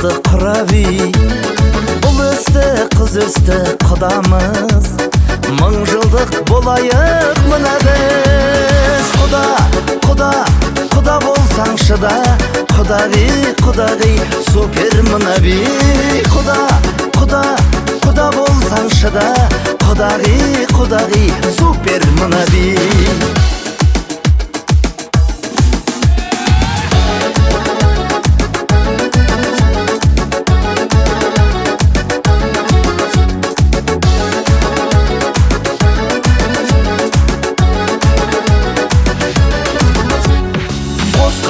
Ысты құраби Бұл өсті қыз өсті құдамыз 1000 жылдық болайық мына біз Құда болсаң шыда Құдағи супер мына би Құда болсаң шыда Құдағи супер мына би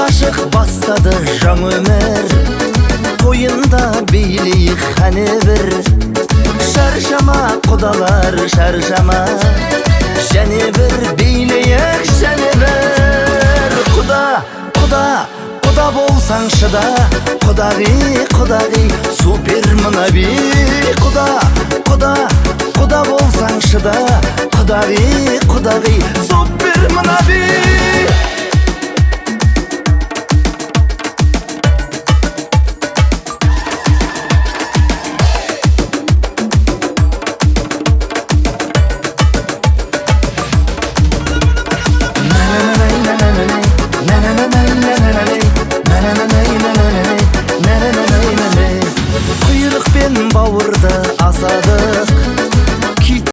Қашық бастады жаң өмір Тойында билейік қане бір Шаршама құдалар шаршама Және бір билейік және бір Құда болсаң шыда Құдағи супер мына би Құда болсаң шыда Құдағи супер мына би Құйрықпен бауырды асады